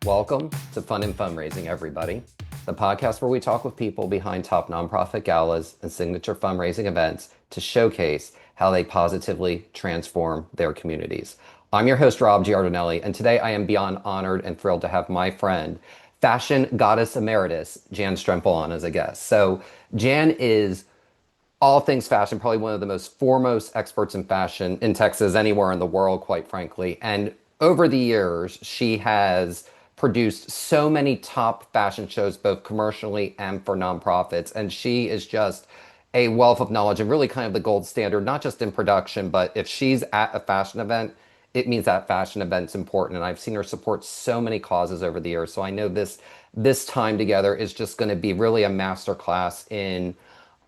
Welcome to Fun and Fundraising, everybody. The podcast where we talk with people behind top nonprofit galas and signature fundraising events to showcase how they positively transform their communities. I'm your host, Rob Giardinelli, and today I am beyond honored and thrilled to have my friend, fashion goddess emeritus, Jan Strimple, on as a guest. So Jan is all things fashion, probably one of the most foremost experts in fashion in Texas, anywhere in the world, quite frankly. And over the years, she has produced so many top fashion shows, both commercially and for nonprofits. And she is just a wealth of knowledge and really kind of the gold standard, not just in production, but if she's at a fashion event, it means that fashion event's important. And I've seen her support so many causes over the years. So I know this time together is just going to be really a masterclass in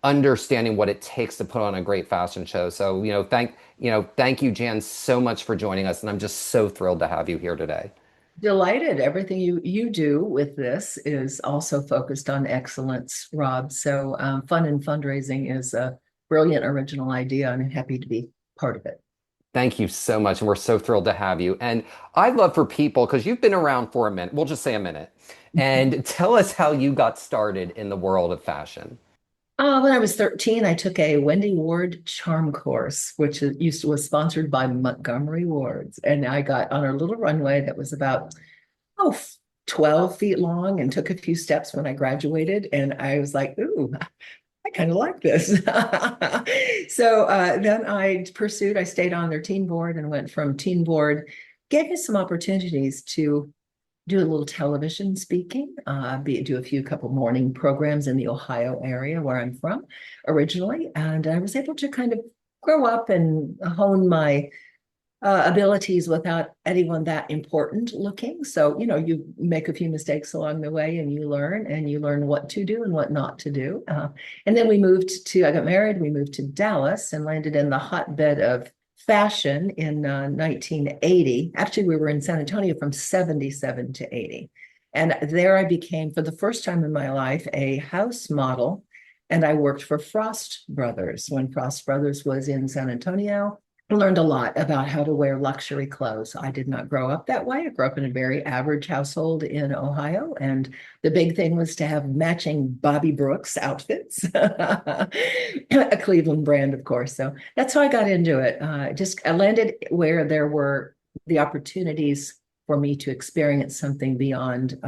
understanding what it takes to put on a great fashion show. So, thank you, Jan, so much for joining us. And I'm just so thrilled to have you here today. Delighted. Everything you do with this is also focused on excellence, Rob. So fun and fundraising is a brilliant original idea, and I'm happy to be part of it. Thank you so much. And we're so thrilled to have you. And I'd love for people, because you've been around for a minute, we'll just say a minute, and tell us how you got started in the world of fashion. When I was 13, I took a Wendy Ward charm course, which was sponsored by Montgomery Wards. And I got on a little runway that was about, oh, 12 feet long and took a few steps when I graduated. And I was like, ooh, I kind of like this. So then I stayed on their teen board and went from teen board, gave me some opportunities to do a little television speaking, do a couple morning programs in the Ohio area where I'm from originally. And I was able to kind of grow up and hone my abilities without anyone that important looking. So, you make a few mistakes along the way and you learn what to do and what not to do. And then I got married, we moved to Dallas and landed in the hotbed of fashion in 1980. Actually, we were in San Antonio from 77 to 80. And there I became, for the first time in my life, a house model. And I worked for Frost Brothers when Frost Brothers was in San Antonio. I learned a lot about how to wear luxury clothes. I did not grow up that way. I grew up in a very average household in Ohio. And the big thing was to have matching Bobby Brooks outfits, a Cleveland brand, of course. So that's how I got into it. I landed where there were the opportunities for me to experience something beyond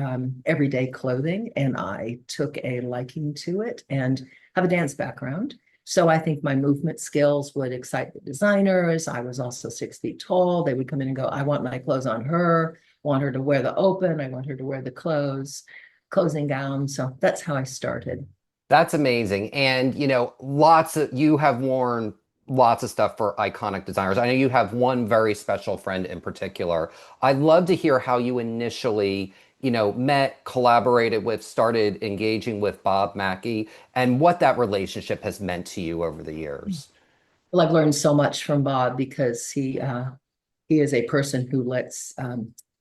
everyday clothing. And I took a liking to it and have a dance background. So I think my movement skills would excite the designers. I was also 6 feet tall. They would come in and go, I want my clothes on her, I want her to wear the open, I want her to wear the closing gown. So that's how I started. That's amazing. And, you have worn lots of stuff for iconic designers. I know you have one very special friend in particular. I'd love to hear how you initially, met, collaborated with, started engaging with Bob Mackie and what that relationship has meant to you over the years. Well, I've learned so much from Bob because he is a person who lets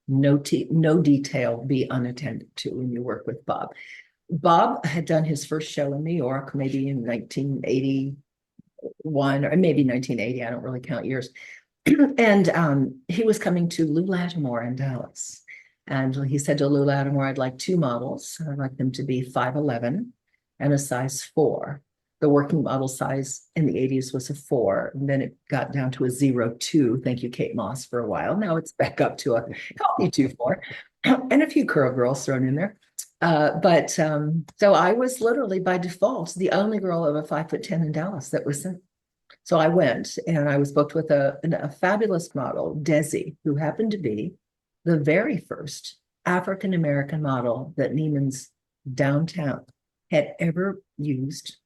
no detail be unattended to when you work with Bob. Bob had done his first show in New York, maybe in 1981 or maybe 1980. I don't really count years. And he was coming to Lou Lattimore in Dallas. And he said to Lou Lattimore, I'd like two models. I'd like them to be 5'11" and a size 4. The working model size in the 80s was a 4. And then it got down to a 0.2. Thank you, Kate Moss, for a while. Now it's back up to a healthy 2'4", and a few curl girls thrown in there. So I was literally by default the only girl over 5'10" in Dallas that was sent. So I went and I was booked with a fabulous model, Desi, who happened to be the very first African-American model that Neiman's downtown had ever used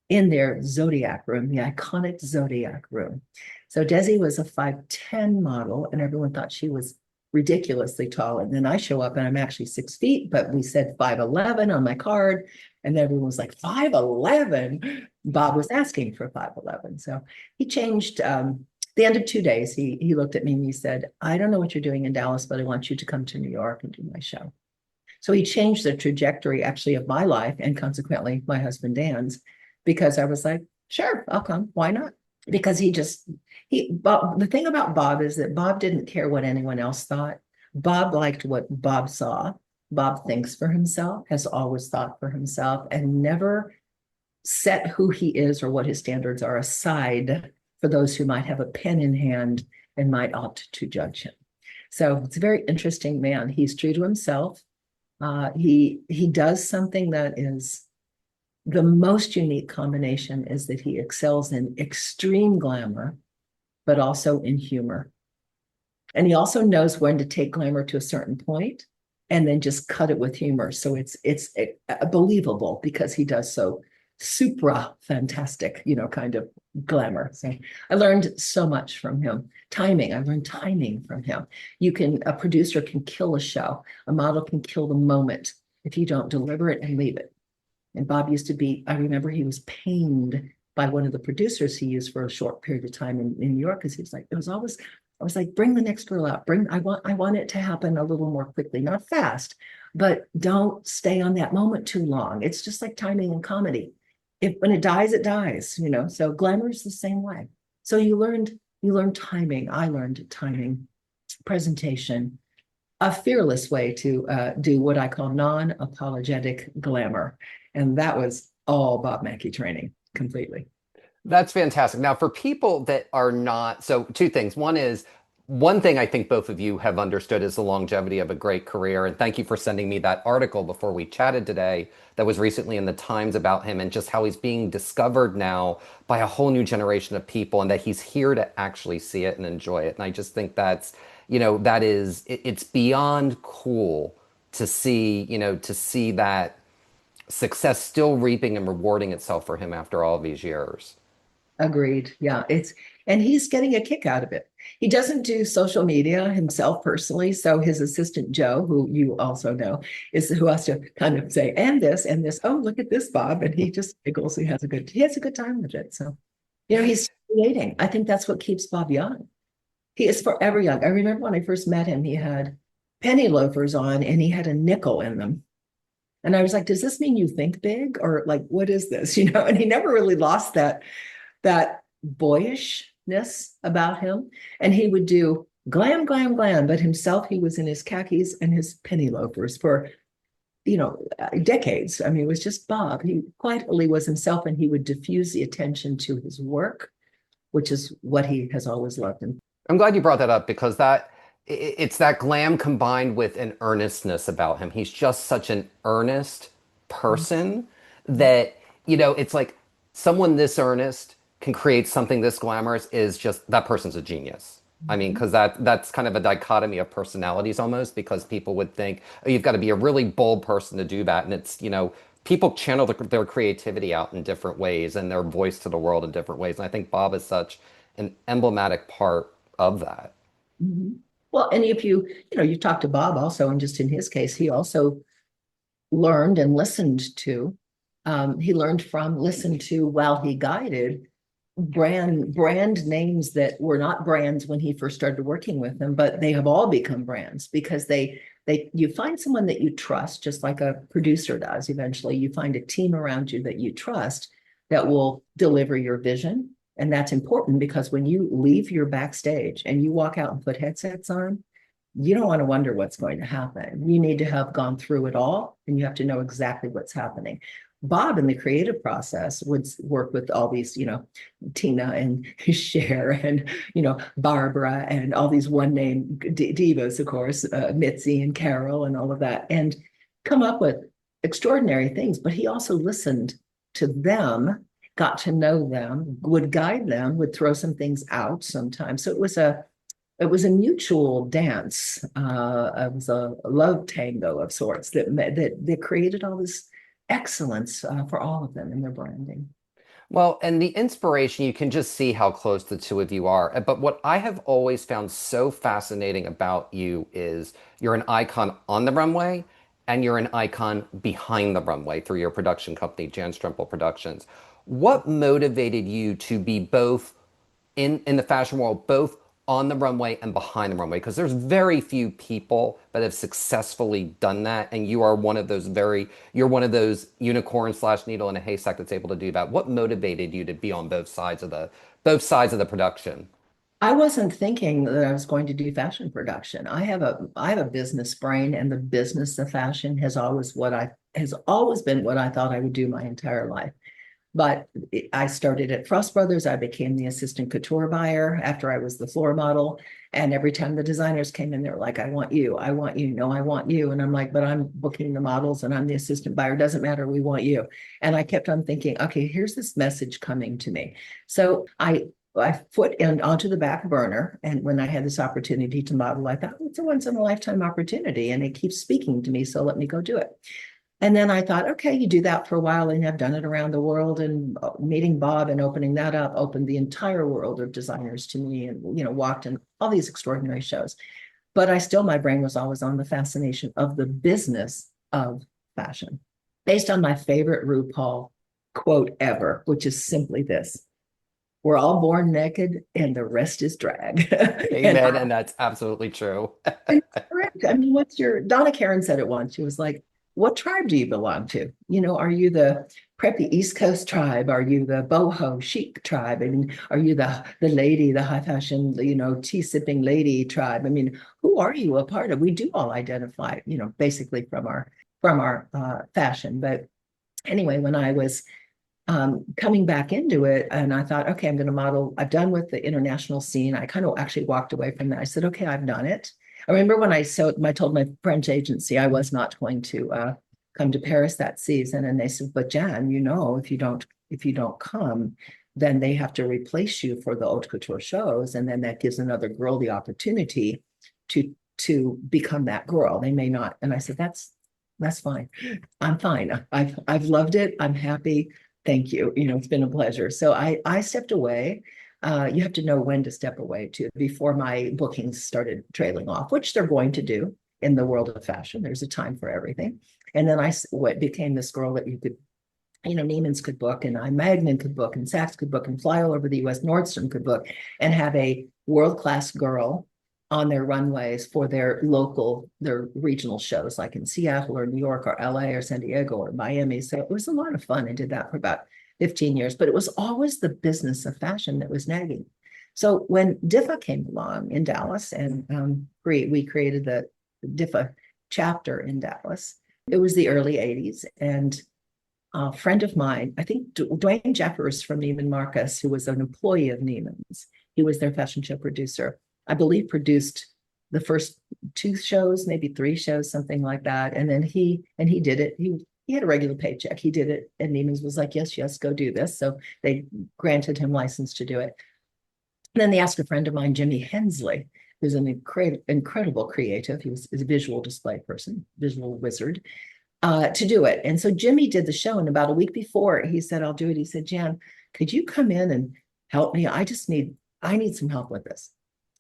in their Zodiac room, the iconic Zodiac room. So Desi was a 5'10" model, and everyone thought she was ridiculously tall. And then I show up and I'm actually 6 feet, but we said 5'11" on my card. And everyone was like, 5'11"? Bob was asking for 5'11". So he changed. The end of 2 days, he looked at me and he said, I don't know what you're doing in Dallas, but I want you to come to New York and do my show. So he changed the trajectory actually of my life and consequently my husband Dan's, because I was like, sure, I'll come. Why not? Because Bob, the thing about Bob is that Bob didn't care what anyone else thought. Bob liked what Bob saw. Bob thinks for himself, has always thought for himself, and never set who he is or what his standards are aside for those who might have a pen in hand and might opt to judge him. So it's a very interesting man. He's true to himself. He does something that is the most unique combination is that he excels in extreme glamour, but also in humor. And he also knows when to take glamour to a certain point and then just cut it with humor. So it's believable because he does so supra fantastic, kind of glamour. So I learned so much from him. Timing, I learned timing from him. A producer can kill a show, a model can kill the moment if you don't deliver it and leave it. And Bob used to be, I remember he was pained by one of the producers he used for a short period of time in New York because he was like, it was always, I was like, bring the next girl out. I want it to happen a little more quickly, not fast, but don't stay on that moment too long. It's just like timing in comedy. When it dies, it dies, So glamour is the same way. So you learned timing. I learned timing, presentation, a fearless way to do what I call non-apologetic glamour. And that was all Bob Mackie training completely. That's fantastic. Now, for people that are not, so two things. One thing I think both of you have understood is the longevity of a great career. And thank you for sending me that article before we chatted today that was recently in the Times about him and just how he's being discovered now by a whole new generation of people and that he's here to actually see it and enjoy it. And I just think it's beyond cool to see that success still reaping and rewarding itself for him after all these years. Agreed. Yeah, and he's getting a kick out of it. He doesn't do social media himself personally, so his assistant Joe, who you also know, is who has to kind of say and this and this. Oh, look at this, Bob, and he just giggles. He has a good time with it. So, he's creating. I think that's what keeps Bob young. He is forever young. I remember when I first met him, he had penny loafers on and he had a nickel in them. And I was like, does this mean you think big or like what is this? And he never really lost that boyishness about him. And he would do glam, glam, glam, but himself, he was in his khakis and his penny loafers for, decades. I mean, it was just Bob. He quietly was himself and he would diffuse the attention to his work, which is what he has always loved. And I'm glad you brought that up because it's that glam combined with an earnestness about him. He's just such an earnest person that, it's like someone this earnest can create something this glamorous is just that person's a genius. I mean, because that's kind of a dichotomy of personalities almost because people would think, oh, you've got to be a really bold person to do that. And it's, people channel their creativity out in different ways and their voice to the world in different ways. And I think Bob is such an emblematic part of that. Mhm. Well, and if you talk to Bob also, and just in his case, he also learned and listened to. He learned from, listened to while he guided brand names that were not brands when he first started working with them, but they have all become brands because you find someone that you trust, just like a producer does. Eventually, you find a team around you that you trust that will deliver your vision. And that's important because when you leave your backstage and you walk out and put headsets on, you don't want to wonder what's going to happen. You need to have gone through it all and you have to know exactly what's happening. Bob in the creative process would work with all these, Tina and Cher and, Barbara and all these one name divas, of course, Mitzi and Carol and all of that, and come up with extraordinary things. But he also listened to them, got to know them, would guide them, would throw some things out sometimes. So it was a mutual dance. It was a love tango of sorts that created all this excellence for all of them in their branding. Well, and the inspiration, you can just see how close the two of you are. But what I have always found so fascinating about you is you're an icon on the runway and you're an icon behind the runway through your production company, Jan Strimple Productions. What motivated you to be both in the fashion world, both on the runway and behind the runway? Because there's very few people that have successfully done that, and you're one of those unicorn slash needle in a haystack that's able to do that. What motivated you to be on both sides of the production? I wasn't thinking that I was going to do fashion production. I have a business brain, and the business of fashion has always been what I thought I would do my entire life. But I started at Frost Brothers. I became the assistant couture buyer after I was the floor model. And every time the designers came in, they were like, I want you, I want you, no, I want you. And I'm like, but I'm booking the models and I'm the assistant buyer. Doesn't matter, we want you. And I kept on thinking, okay, here's this message coming to me. So I put in onto the back burner. And when I had this opportunity to model, I thought, well, it's a once in a lifetime opportunity and it keeps speaking to me. So let me go do it. And then I thought, okay, you do that for a while, and I've done it around the world. And meeting Bob and opening that up opened the entire world of designers to me, and walked in all these extraordinary shows. But my brain was always on the fascination of the business of fashion, based on my favorite RuPaul quote ever, which is simply this: "We're all born naked, and the rest is drag." and Amen. And that's absolutely true. and correct. I mean, Donna Karen said it once. She was like, what tribe do you belong to? Are you the preppy East Coast tribe? Are you the boho chic tribe? I mean, are you the lady, the high fashion, tea sipping lady tribe? I mean, who are you a part of? We do all identify, basically from our fashion. But anyway, when I was coming back into it, and I thought, okay, I'm going to model. I've done with the international scene. I kind of actually walked away from that. I said, okay, I've done it. I remember when I told my French agency I was not going to come to Paris that season, and they said, but Jan, if you don't come, then they have to replace you for the haute couture shows, and then that gives another girl the opportunity to become that girl. They may not. And I said, that's fine. I'm fine. I've loved it. I'm happy. Thank you. It's been a pleasure. So I stepped away. You have to know when to step away too, before my bookings started trailing off, which they're going to do in the world of fashion. There's a time for everything. And then I became this girl that you could, Neiman's could book, and Magnin could book, and Saks could book, and fly all over the US. Nordstrom could book, and have a world-class girl on their runways for their regional shows, like in Seattle or New York or LA or San Diego or Miami. So it was a lot of fun. I did that for about 15 years, but it was always the business of fashion that was nagging. So when DIFA came along in Dallas, and we created the DIFA chapter in Dallas, it was the early 80s. And a friend of mine, I think Dwayne Jeffers from Neiman Marcus, who was an employee of Neiman's, he was their fashion show producer, I believe produced the first 2 shows, maybe 3 shows, something like that. And then he did it. He had a regular paycheck. He did it. And Neiman's was like, yes, go do this. So they granted him license to do it. And then they asked a friend of mine, Jimmy Hensley, who's an incredible creative. He was a visual display person, visual wizard, to do it. And so Jimmy did the show. And about a week before he said, I'll do it, he said, Jan, could you come in and help me? I need some help with this.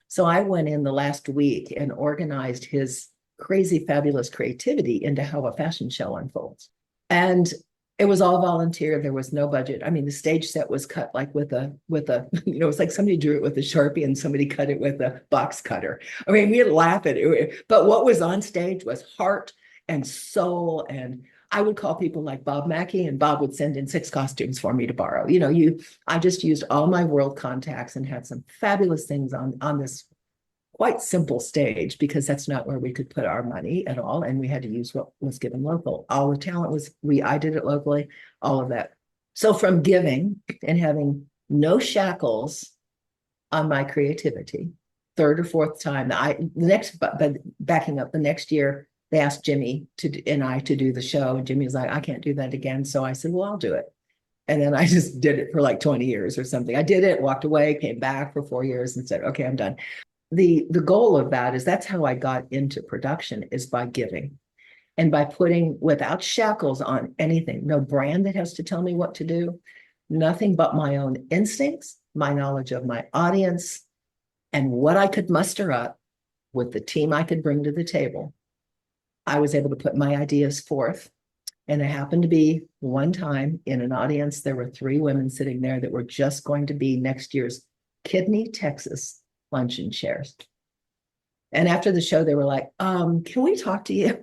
So I went in the last week and organized his crazy, fabulous creativity into how a fashion show unfolds. And it was all volunteer. There was no budget. I mean, the stage set was cut like with a, it's like somebody drew it with a Sharpie and somebody cut it with a box cutter. I mean, we'd laugh at it, but what was on stage was heart and soul. And I would call people like Bob Mackey, and Bob would send in 6 costumes for me to borrow. I just used all my world contacts and had some fabulous things on this quite simple stage, because that's not where we could put our money at all. And we had to use what was given local. All the talent I did it locally, all of that. So from giving and having no shackles on my creativity, third or fourth time, backing up, the next year, they asked Jimmy and I to do the show. And Jimmy was like, I can't do that again. So I said, well, I'll do it. And then I just did it for like 20 years or something. I did it, walked away, came back for 4 years and said, okay, I'm done. The goal of that is that's how I got into production, is by giving and by putting without shackles on anything, no brand that has to tell me what to do, nothing but my own instincts, my knowledge of my audience, and what I could muster up with the team I could bring to the table. I was able to put my ideas forth. And it happened to be one time in an audience, there were 3 women sitting there that were just going to be next year's Kidney, Texas luncheon chairs. And after the show, they were like, can we talk to you?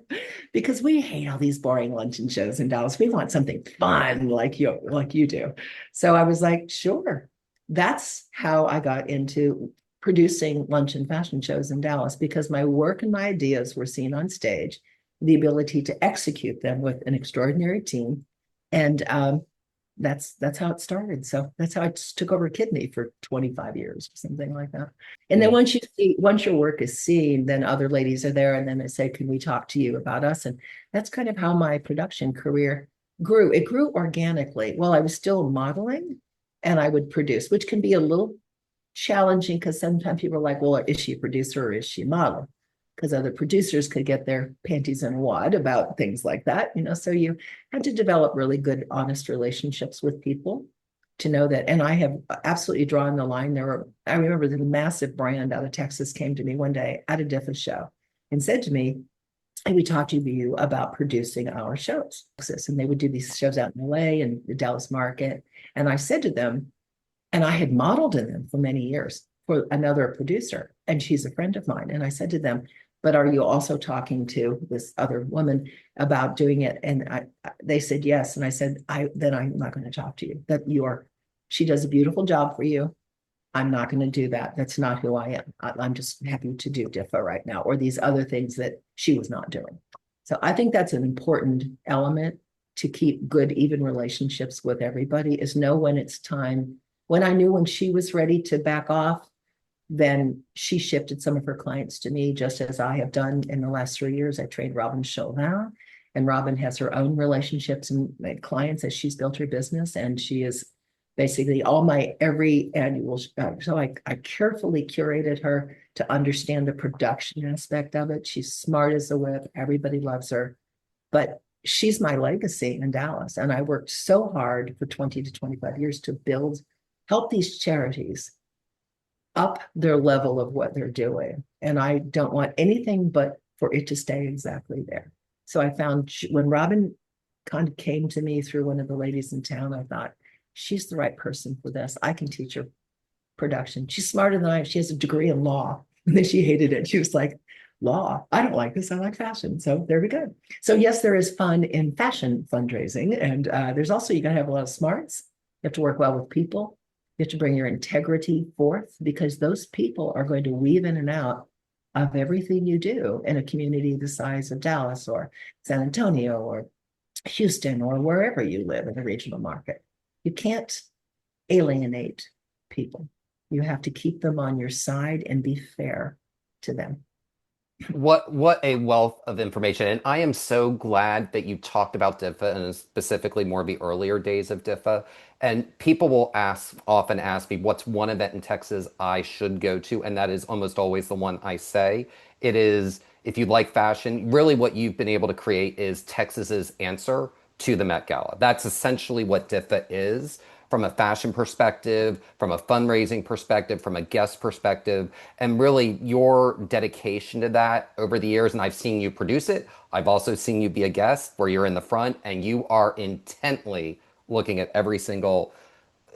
Because we hate all these boring luncheon shows in Dallas. We want something fun like you do. So I was like, sure. That's how I got into producing luncheon fashion shows in Dallas because my work and my ideas were seen on stage, the ability to execute them with an extraordinary team. And that's how it started. So that's how I just took over Kidney for 25 years or something like that. And then Mm. once your work is seen, then other ladies are there and then they say, can we talk to you about us? And that's kind of how my production career grew. It grew organically while I was still modeling and I would produce, which can be a little challenging because sometimes people are like, well, is she a producer or is she a model? Because other producers could get their panties in a wad about things like that, So you had to develop really good, honest relationships with people to know that. And I have absolutely drawn the line. I remember that a massive brand out of Texas came to me one day at a DIFA show and said to me, hey, we talked to you about producing our shows. And they would do these shows out in LA and the Dallas market. And I said to them, and I had modeled in them for many years for another producer, and she's a friend of mine. And I said to them, but are you also talking to this other woman about doing it? And they said yes. And I said, then I'm not going to talk to you. She does a beautiful job for you. I'm not going to do that. That's not who I am. I'm just happy to do DIFA right now, or these other things that she was not doing. So I think that's an important element to keep good, even relationships with everybody, is know when it's time. When I knew when she was ready to back off, then she shifted some of her clients to me, just as I have done in the last 3 years. I trained Robin Chauvin, and Robin has her own relationships and clients as she's built her business. And she is basically all my every annual. So I carefully curated her to understand the production aspect of it. She's smart as a whip. Everybody loves her. But she's my legacy in Dallas. And I worked so hard for 20 to 25 years to help these charities up their level of what they're doing. And I don't want anything but for it to stay exactly there. So I found when Robin kind of came to me through one of the ladies in town, I thought, she's the right person for this. I can teach her production. She's smarter than I am. She has a degree in law. And then she hated it. She was like, law, I don't like this. I like fashion. So there we go. So yes, there is fun in fashion fundraising. And there's also, you got to have a lot of smarts. You have to work well with people. You have to bring your integrity forth, because those people are going to weave in and out of everything you do in a community the size of Dallas or San Antonio or Houston or wherever you live in the regional market. You can't alienate people. You have to keep them on your side and be fair to them. What a wealth of information. And I am so glad that you talked about DIFA and specifically more of the earlier days of DIFA. And people will often ask me, what's one event in Texas I should go to? And that is almost always the one I say. It is, if you like fashion, really what you've been able to create is Texas's answer to the Met Gala. That's essentially what DIFA is, from a fashion perspective, from a fundraising perspective, from a guest perspective, and really your dedication to that over the years. And I've seen you produce it. I've also seen you be a guest where you're in the front and you are intently looking at every single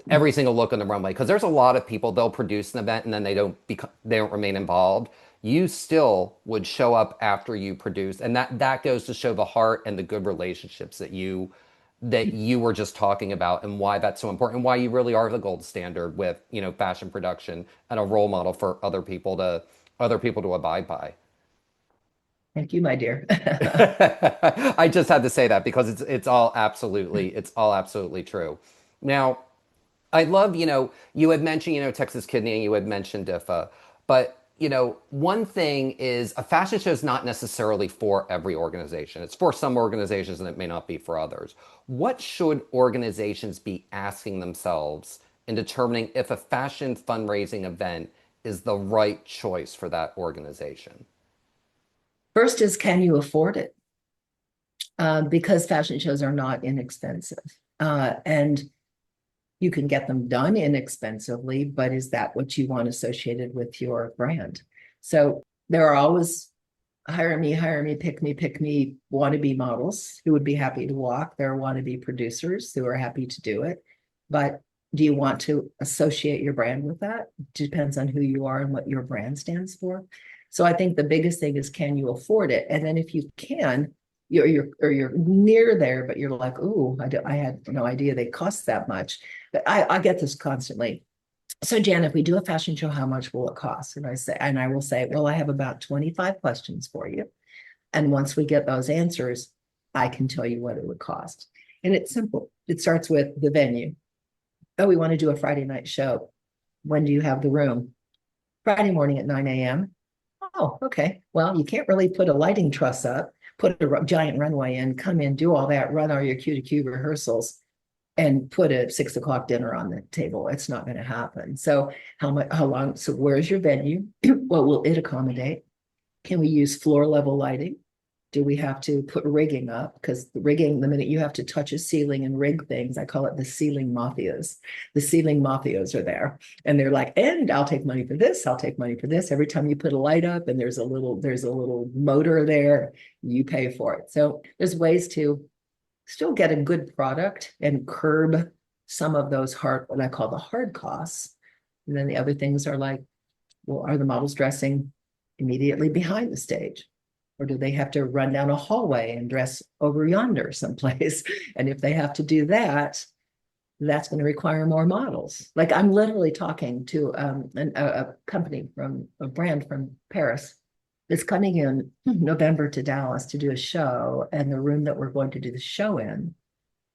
look on the runway, because there's a lot of people, they'll produce an event and then they don't remain involved. You still would show up after you produce, and that goes to show the heart and the good relationships that you were just talking about, and why that's so important, and why you really are the gold standard with fashion production and a role model for other people to abide by. Thank you, my dear. I just had to say that because it's all absolutely true. Now, I love, you had mentioned, Texas Kidney, and you had mentioned DIFA, but, one thing is a fashion show is not necessarily for every organization. It's for some organizations and it may not be for others. What should organizations be asking themselves in determining if a fashion fundraising event is the right choice for that organization? First is, can you afford it? Because fashion shows are not inexpensive. And you can get them done inexpensively, but is that what you want associated with your brand? So there are always hire me, pick me wannabe models who would be happy to walk. There are wannabe producers who are happy to do it. But do you want to associate your brand with that? Depends on who you are and what your brand stands for. So I think the biggest thing is, can you afford it? And then if you can, you're near there, but you're like, oh, I had no idea they cost that much. But I get this constantly. So Jan, if we do a fashion show, how much will it cost? And I will say, well, I have about 25 questions for you. And once we get those answers, I can tell you what it would cost. And it's simple. It starts with the venue. Oh, we want to do a Friday night show. When do you have the room? Friday morning at 9 a.m. Oh, okay. Well, you can't really put a lighting truss up, put a giant runway in, come in, do all that, run all your Q to Q rehearsals, and put a 6 o'clock dinner on the table. It's not going to happen. So how much, how long? So where's your venue? What will it accommodate? Can we use floor level lighting? Do we have to put rigging up? Because the rigging, the minute you have to touch a ceiling and rig things, I call it the ceiling mafias. The ceiling mafias are there, and they're like, and I'll take money for this. I'll take money for this. Every time you put a light up, and there's a little motor there, you pay for it. So there's ways to still get a good product and curb some of those what I call the hard costs. And then the other things are like, well, are the models dressing immediately behind the stage? Or do they have to run down a hallway and dress over yonder someplace? And if they have to do that, that's going to require more models. Like I'm literally talking to a company from a brand from Paris that's coming in November to Dallas to do a show. And the room that we're going to do the show in,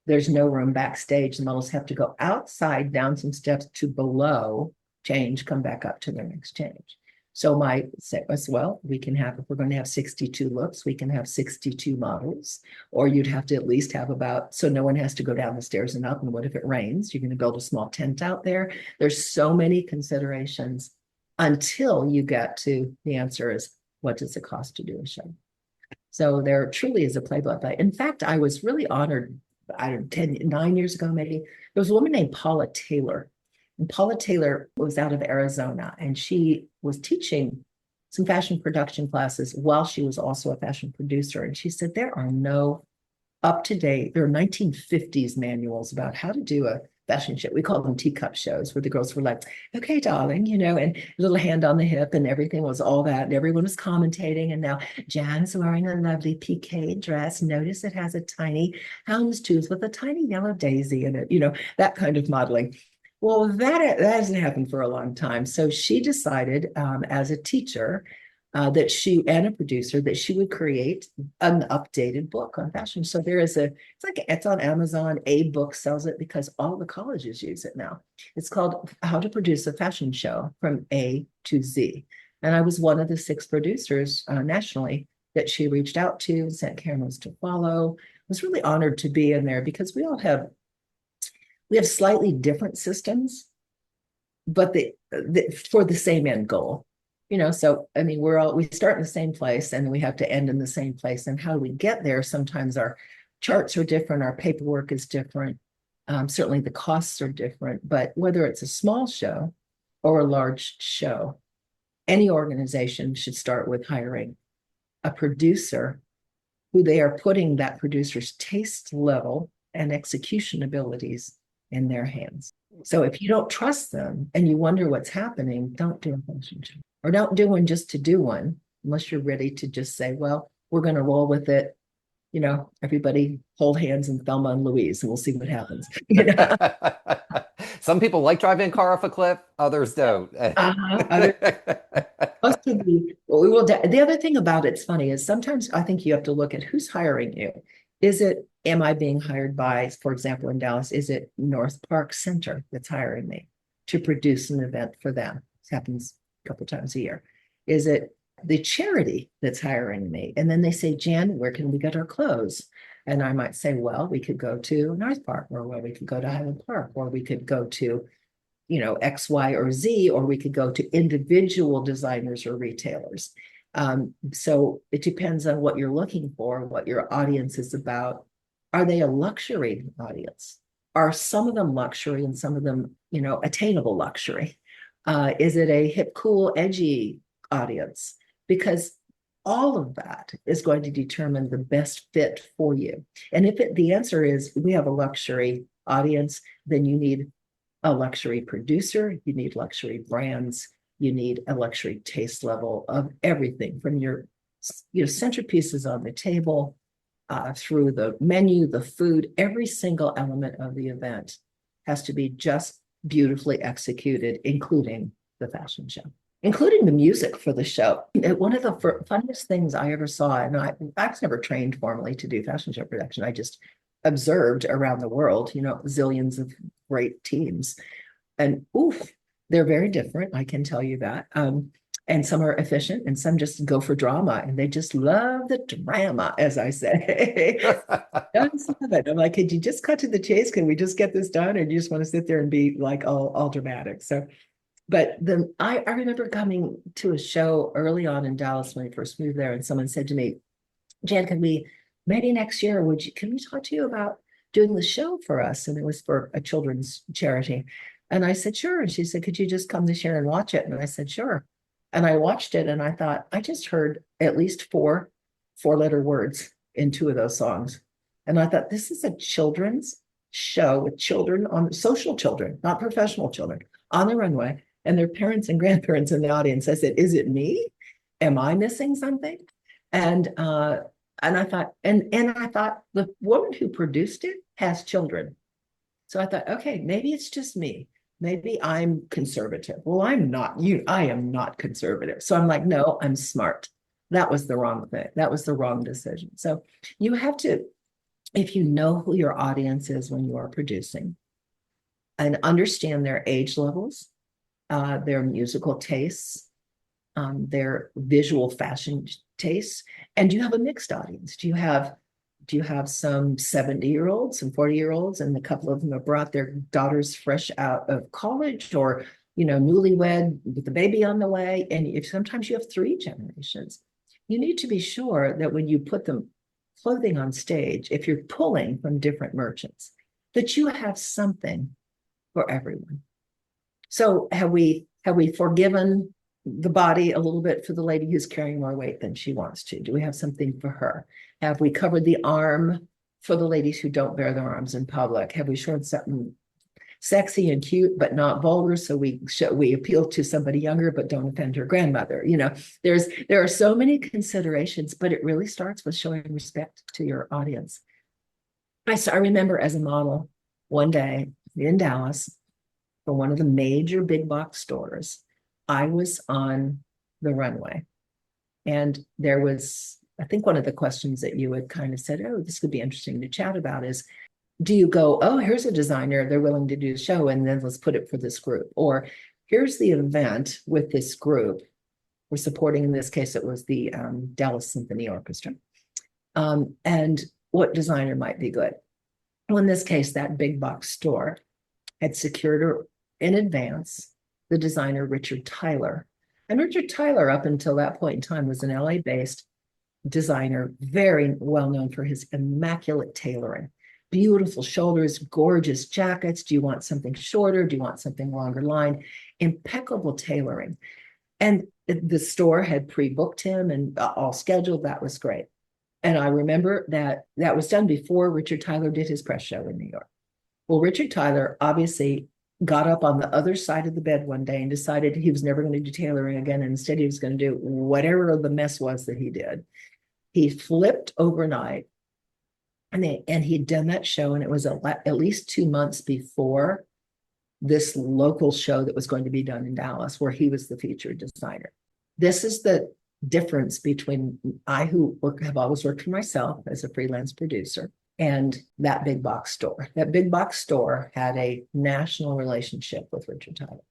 there's no room backstage. The models have to go outside, down some steps to below, change, come back up to their next change. So my say as well, we can have, if we're going to have 62 looks, we can have 62 models, or you'd have to at least have about, so no one has to go down the stairs and up. And what if it rains? You're going to build a small tent out there. There's so many considerations until you get to the answer is, what does it cost to do a show? So there truly is a play-by-play. In fact, I was really honored, I don't know, 9 years ago, maybe. There was a woman named Paula Taylor. And Paula Taylor was out of Arizona, and she was teaching some fashion production classes while she was also a fashion producer. And she said, there are no up-to-date, there are 1950s manuals about how to do a fashion show. We call them teacup shows, where the girls were like, okay, darling, and a little hand on the hip, and everything was all that, and everyone was commentating. And now Jan's wearing a lovely piqué dress. Notice it has a tiny houndstooth with a tiny yellow daisy in it, that kind of modeling. Well, that hasn't happened for a long time. So she decided, as a teacher, and a producer, that she would create an updated book on fashion. So it's on Amazon. A book sells it because all the colleges use it now. It's called How to Produce a Fashion Show from A to Z. And I was one of the 6 producers nationally that she reached out to and sent cameras to follow. I was really honored to be in there because we have slightly different systems, but for the same end goal. So I mean, we start in the same place and we have to end in the same place. And how do we get there? Sometimes our charts are different, our paperwork is different. Certainly the costs are different, but whether it's a small show or a large show, any organization should start with hiring a producer who they are putting that producer's taste level and execution abilities in their hands. So if you don't trust them and you wonder what's happening, don't do a fashion show, or don't do one just to do one, unless you're ready to just say, well, we're going to roll with it. Everybody hold hands in Thelma and Louise, and we'll see what happens. Some people like driving a car off a cliff, others don't. Most of the other thing about it's funny is sometimes I think you have to look at who's hiring you. Am I being hired by, for example, in Dallas, is it North Park Center that's hiring me to produce an event for them? This happens a couple times a year. Is it the charity that's hiring me? And then they say, Jan, where can we get our clothes? And I might say, well, we could go to North Park, or well, we could go to Highland Park, or we could go to, X, Y, or Z, or we could go to individual designers or retailers. So it depends on what you're looking for, what your audience is about. Are they a luxury audience? Are some of them luxury and some of them, attainable luxury? Is it a hip, cool, edgy audience? Because all of that is going to determine the best fit for you. And if the answer is we have a luxury audience, then you need a luxury producer, you need luxury brands, you need a luxury taste level of everything from your centerpieces on the table, through the menu, the food. Every single element of the event has to be just beautifully executed, including the fashion show, including the music for the show. One of the funniest things I ever saw, and I was never trained formally to do fashion show production. I just observed around the world, zillions of great teams. And oof, they're very different, I can tell you that. And some are efficient and some just go for drama and they just love the drama, as I say. Just love it. I'm like, could you just cut to the chase? Can we just get this done? And you just want to sit there and be like all dramatic. So, but I remember coming to a show early on in Dallas when I first moved there, and someone said to me, Jan, maybe next year, can we talk to you about doing the show for us? And it was for a children's charity. And I said, sure. And she said, could you just come this year and watch it? And I said, sure. And I watched it and I thought, I just heard at least four-letter words in two of those songs. And I thought, this is a children's show with children social children, not professional children, on the runway, and their parents and grandparents in the audience. I said, is it me? Am I missing something? And I thought, and I thought the woman who produced it has children. So I thought, okay, maybe it's just me. Maybe I'm conservative. Well, I'm not. I am not conservative. So I'm like, no, I'm smart. That was the wrong thing. That was the wrong decision. So you have to, if you know who your audience is when you are producing, and understand their age levels, their musical tastes, their visual fashion tastes, and do you have a mixed audience? Do you have some 70-year-olds, some 40-year-olds, and a couple of them have brought their daughters fresh out of college, or newlywed with the baby on the way? And if sometimes you have three generations, you need to be sure that when you put them clothing on stage, if you're pulling from different merchants, that you have something for everyone. So have we forgiven the body a little bit for the lady who's carrying more weight than she wants to? Do we have something for her? Have we covered the arm for the ladies who don't bear their arms in public? Have we shown something sexy and cute but not vulgar, so we appeal to somebody younger but don't offend her grandmother? There are so many considerations, but it really starts with showing respect to your audience. I remember as a model one day in Dallas for one of the major big box stores. I was on the runway, and there was, I think one of the questions that you had kind of said, oh, this could be interesting to chat about, is do you go, oh, here's a designer, they're willing to do a show, and then let's put it for this group? Or here's the event with this group. We're supporting, in this case, it was the Dallas Symphony Orchestra. And what designer might be good? Well, in this case, that big box store had secured in advance the designer Richard Tyler. And Richard Tyler, up until that point in time, was an LA-based designer, very well known for his immaculate tailoring. Beautiful shoulders, gorgeous jackets. Do you want something shorter? Do you want something longer line? Impeccable tailoring. And the store had pre-booked him and all scheduled. That was great. And I remember that was done before Richard Tyler did his press show in New York. Well, Richard Tyler obviously got up on the other side of the bed one day and decided he was never going to do tailoring again. And instead, he was going to do whatever the mess was that he did. He flipped overnight, and he'd done that show, and it was at least 2 months before this local show that was going to be done in Dallas, where he was the featured designer. This is the difference between who have always worked for myself as a freelance producer, and that big box store. That big box store had a national relationship with Richard Tyler.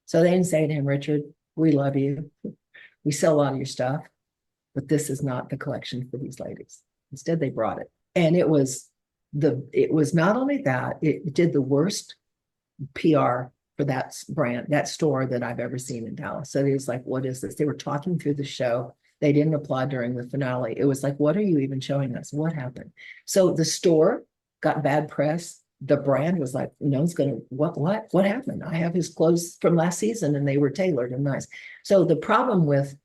So they didn't say to him, Richard, we love you. We sell a lot of your stuff, but this is not the collection for these ladies. Instead, they brought it. And it was not only that, it did the worst PR for that brand, that store, that I've ever seen in Dallas. So it was like, what is this? They were talking through the show. They didn't applaud during the finale. It was like, what are you even showing us? What happened? So the store got bad press. The brand was like, no one's going to, what happened? I have his clothes from last season and they were tailored and nice. So the problem with,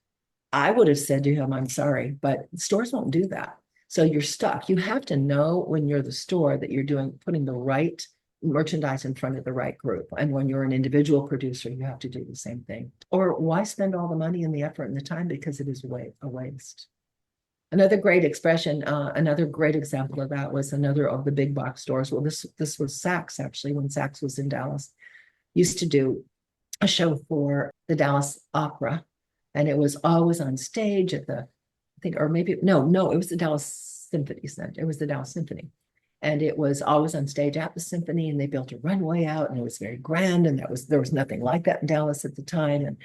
I would have said to him, I'm sorry, but stores won't do that. So you're stuck. You have to know when you're the store that you're putting the right merchandise in front of the right group. And when you're an individual producer, you have to do the same thing. Or why spend all the money and the effort and the time? Because it is a waste. Another great expression, another great example of that was another of the big box stores. Well, this was Saks, actually, when Saks was in Dallas. used to do a show for the Dallas Opera, and it was always on stage at the, I think, or maybe no, it was the Dallas Symphony Center. It was the Dallas Symphony, and it was always on stage at the symphony. And they built a runway out, and it was very grand. And there was nothing like that in Dallas at the time. And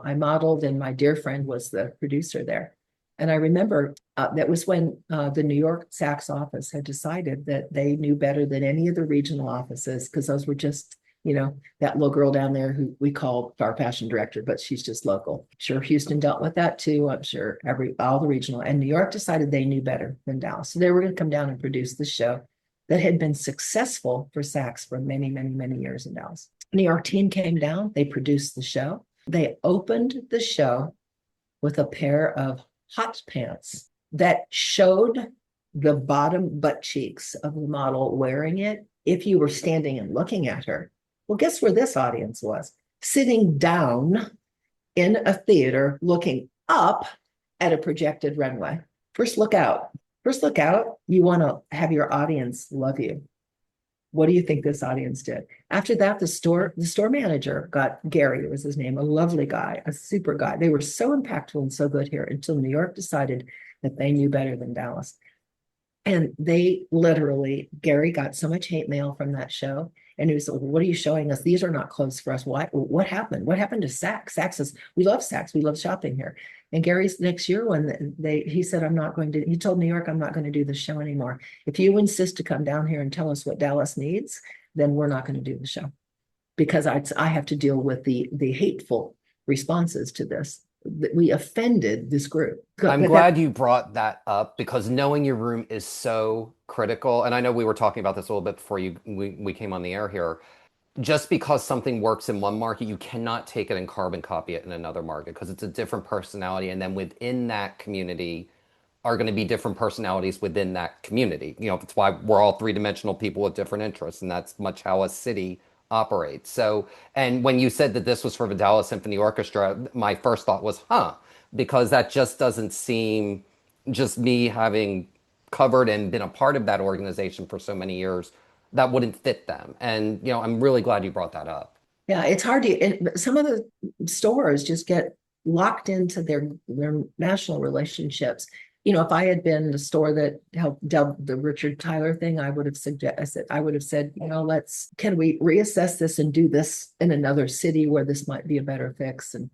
I modeled, and my dear friend was the producer there. And I remember that was when the New York Saks office had decided that they knew better than any of the regional offices, because those were just, that little girl down there who we call our fashion director, but she's just local. Sure, Houston dealt with that too. I'm sure all the regional, and New York decided they knew better than Dallas. So they were going to come down and produce the show that had been successful for Saks for many, many, many years in Dallas. New York team came down, they produced the show. They opened the show with a pair of hot pants that showed the bottom butt cheeks of the model wearing it if you were standing and looking at her. Well, guess where this audience was? Sitting down in a theater looking up at a projected runway. First look out. You want to have your audience love you. What do you think this audience did? After that, the store manager got Gary, was his name, a lovely guy, a super guy. They were so impactful and so good here until New York decided that they knew better than Dallas. And they literally, Gary got so much hate mail from that show. And he was like, what are you showing us? These are not clothes for us. What happened? What happened to Saks? Saks says, we love Saks. We love shopping here. And Gary's next year when he said, he told New York, I'm not going to do the show anymore. If you insist to come down here and tell us what Dallas needs, then we're not going to do the show, because I have to deal with the hateful responses to this. We offended this group. I'm glad you brought that up, because knowing your room is so critical. And I know we were talking about this a little bit before we came on the air here. Just because something works in one market, you cannot take it and carbon copy it in another market, because it's a different personality. And then within that community are going to be different personalities within that community. That's why we're all three-dimensional people with different interests. And that's much how a city operates. So, and when you said that this was for the Dallas Symphony Orchestra, my first thought was, because that just doesn't seem, just me having covered and been a part of that organization for so many years, that wouldn't fit them. And, I'm really glad you brought that up. Yeah, it's hard some of the stores just get locked into their national relationships. If I had been the store that helped the Richard Tyler thing, I would have said, can we reassess this and do this in another city where this might be a better fix? And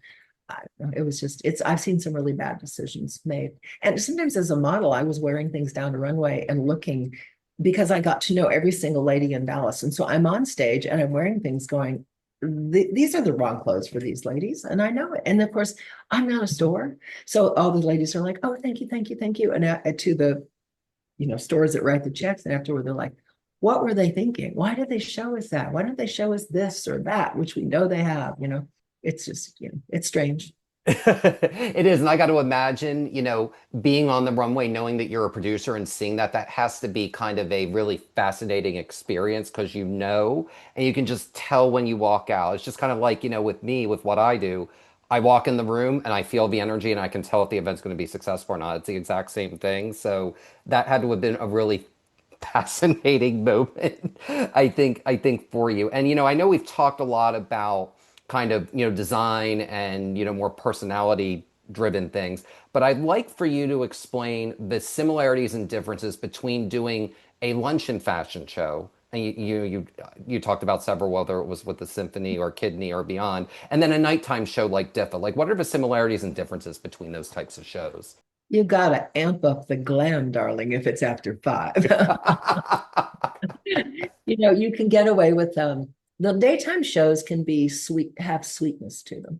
I've seen some really bad decisions made. And sometimes as a model, I was wearing things down the runway and looking, because I got to know every single lady in Dallas. And so I'm on stage and I'm wearing things going, these are the wrong clothes for these ladies. And I know it. And of course, I'm not a store. So all the ladies are like, oh, thank you, thank you, thank you. And to the, stores that write the checks, and afterward, they're like, what were they thinking? Why did they show us that? Why don't they show us this or that, which we know they have, it's just, it's strange. It is. And I got to imagine, being on the runway, knowing that you're a producer and seeing that has to be kind of a really fascinating experience, because and you can just tell when you walk out. It's just kind of like, with me, with what I do, I walk in the room and I feel the energy and I can tell if the event's going to be successful or not. It's the exact same thing. So that had to have been a really fascinating moment, I think for you. And, I know we've talked a lot about kind of, design and, more personality driven things. But I'd like for you to explain the similarities and differences between doing a luncheon fashion show. And you talked about several, whether it was with the Symphony or Kidney or beyond, and then a nighttime show like DIFA. Like, what are the similarities and differences between those types of shows? You gotta amp up the glam, darling, if it's after 5. You can get away with the daytime shows can be sweet, have sweetness to them.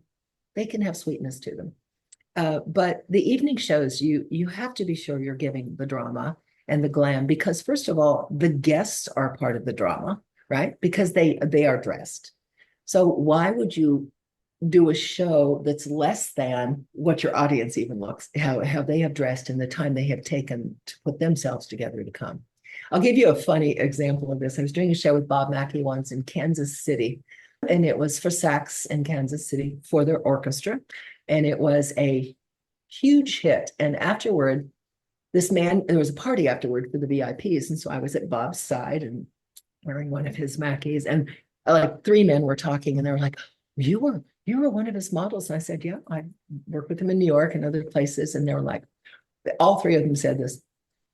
They can have sweetness to them. But the evening shows, you have to be sure you're giving the drama and the glam, because first of all, the guests are part of the drama, right? Because they are dressed. So why would you do a show that's less than what your audience even looks, how they have dressed and the time they have taken to put themselves together to come? I'll give you a funny example of this. I was doing a show with Bob Mackey once in Kansas City, and it was for Saks in Kansas City for their orchestra. And it was a huge hit. And afterward, there was a party afterward for the VIPs. And so I was at Bob's side and wearing one of his Mackeys. And like three men were talking and they were like, you were one of his models. And I said, yeah, I worked with him in New York and other places. And they were like, all three of them said this.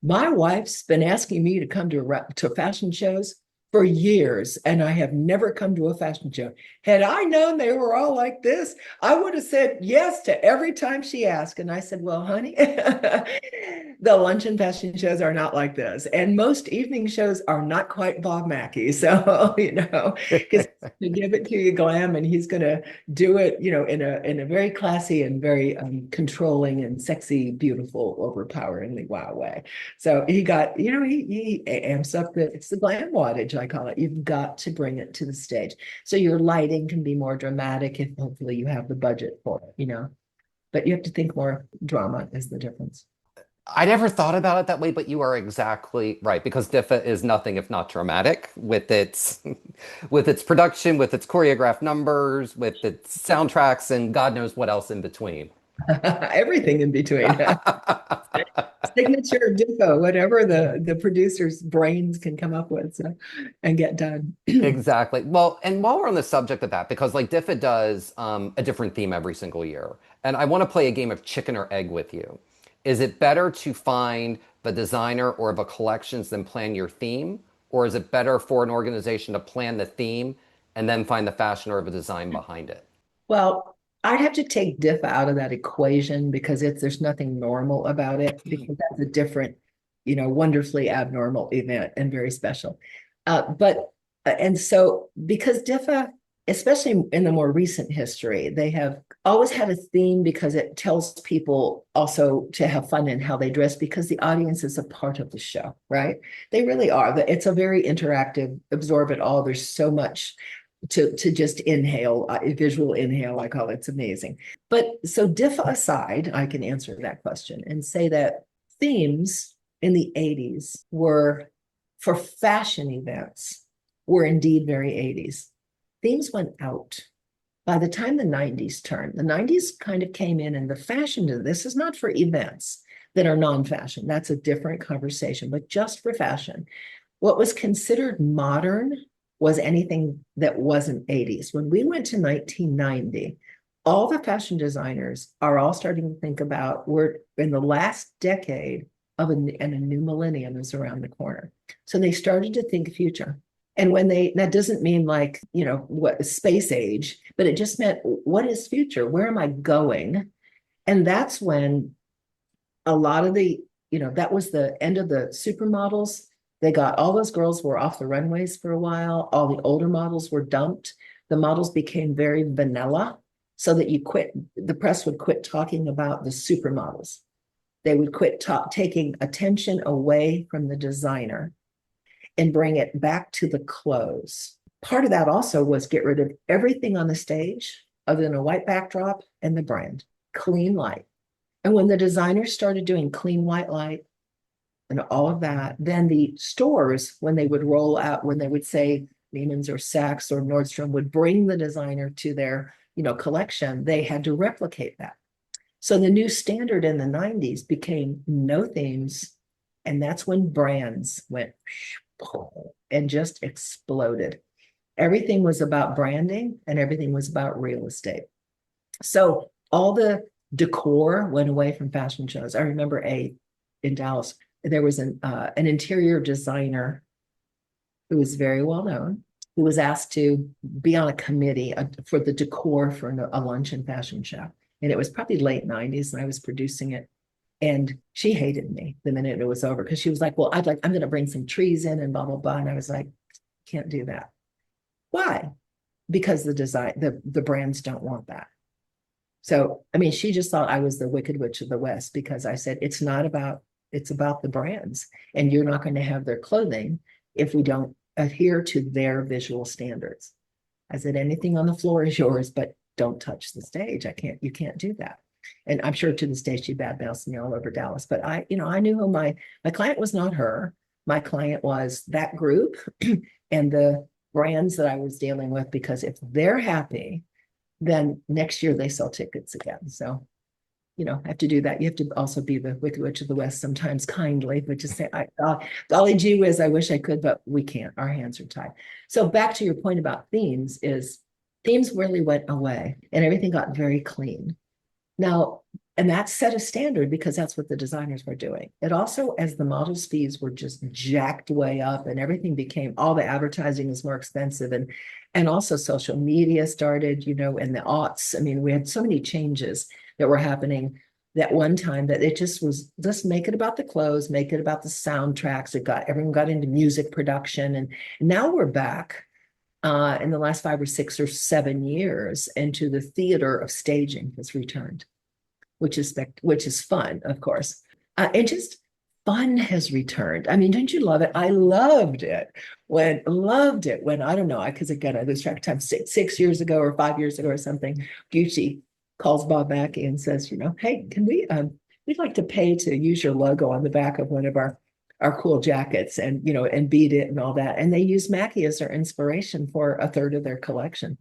My wife's been asking me to come to fashion shows for years, and I have never come to a fashion show. Had I known they were all like this, I would have said yes to every time she asked. And I said, well, honey, the luncheon fashion shows are not like this. And most evening shows are not quite Bob Mackie. So, because to give it to you glam, and he's going to do it, in a very classy and very controlling and sexy, beautiful, overpoweringly wow way. So he got, he amps up it's the glam wattage, I call it. You've got to bring it to the stage. So your lighting can be more dramatic if hopefully you have the budget for it. But you have to think more drama is the difference. I never thought about it that way, but you are exactly right because DIFA is nothing if not dramatic with its with its production, with its choreographed numbers, with its soundtracks, and God knows what else in between. Everything in between. Signature Diffo, whatever the producer's brains can come up with, and get done. Exactly. Well, and while we're on the subject of that, because like DIFA does a different theme every single year, and I want to play a game of chicken or egg with you. Is it better to find the designer or the collections than plan your theme? Or is it better for an organization to plan the theme and then find the fashion or the design behind it? Well, I'd have to take diff out of that equation because there's nothing normal about it because that's a different, wonderfully abnormal event and very special. But and so because DIFA, especially in the more recent history, they have always had a theme because it tells people also to have fun in how they dress because the audience is a part of the show, right? They really are. It's a very interactive, absorb it all. There's so much to just inhale, visual inhale, I call it. It's amazing. But so DIFA aside, I can answer that question and say that themes in the 80s were for fashion events were indeed very 80s. Themes went out. By the time the 90s turned, the 90s kind of came in and the fashion, this is not for events that are non-fashion. That's a different conversation, but just for fashion. What was considered modern was anything that wasn't 80s. When we went to 1990, all the fashion designers are all starting to think about we're in the last decade and a new millennium is around the corner. So they started to think future. And that doesn't mean like, what space age, but it just meant what is future? Where am I going? And that's when a lot of that was the end of the supermodels. They got all those girls were off the runways for a while. All the older models were dumped. The models became very vanilla so that the press would quit talking about the supermodels. They would quit taking attention away from the designer and bring it back to the clothes. Part of that also was get rid of everything on the stage other than a white backdrop and the brand, clean light. And when the designers started doing clean white light and all of that, then the stores, when they would roll out, when they would say Neiman's or Saks or Nordstrom would bring the designer to their, collection, they had to replicate that. So the new standard in the 90s became no themes. And that's when brands went and just exploded. Everything was about branding and everything was about real estate. So all the decor went away from fashion shows. I remember in Dallas, there was an interior designer who was very well known, who was asked to be on a committee for the decor for a luncheon fashion show. And it was probably late 90s and I was producing it. And she hated me the minute it was over because she was like, well, I'm going to bring some trees in and blah, blah, blah. And I was like, can't do that. Why? Because the brands don't want that. So, I mean, she just thought I was the Wicked Witch of the West because I said, it's about the brands and you're not going to have their clothing if we don't adhere to their visual standards. I said, anything on the floor is yours, but don't touch the stage. You can't do that. And I'm sure to this day she badmouths me all over Dallas. But I knew who my client was not her. My client was that group and the brands that I was dealing with, because if they're happy, then next year they sell tickets again. So have to do that. You have to also be the Wicked Witch of the West sometimes kindly, which is say, golly gee whiz, I wish I could, but we can't. Our hands are tied. So back to your point about themes is themes really went away and everything got very clean. Now, and that set a standard because that's what the designers were doing. It also, as the models' fees were just jacked way up and everything became, all the advertising was more expensive and also social media started, in the aughts. I mean, we had so many changes that were happening that one time that it just was, just make it about the clothes, make it about the soundtracks. Everyone got into music production. And now we're back in the last 5 or 6 or 7 years into the theater of staging has returned, which is fun, of course. And just fun has returned. I mean, don't you love it? I loved it when I don't know, because again, I lose track of time, 6 years ago or 5 years ago or something, Gucci calls Bob Mackie and says, hey, can we'd like to pay to use your logo on the back of one of our cool jackets and beat it and all that. And they used Mackie as their inspiration for a third of their collection.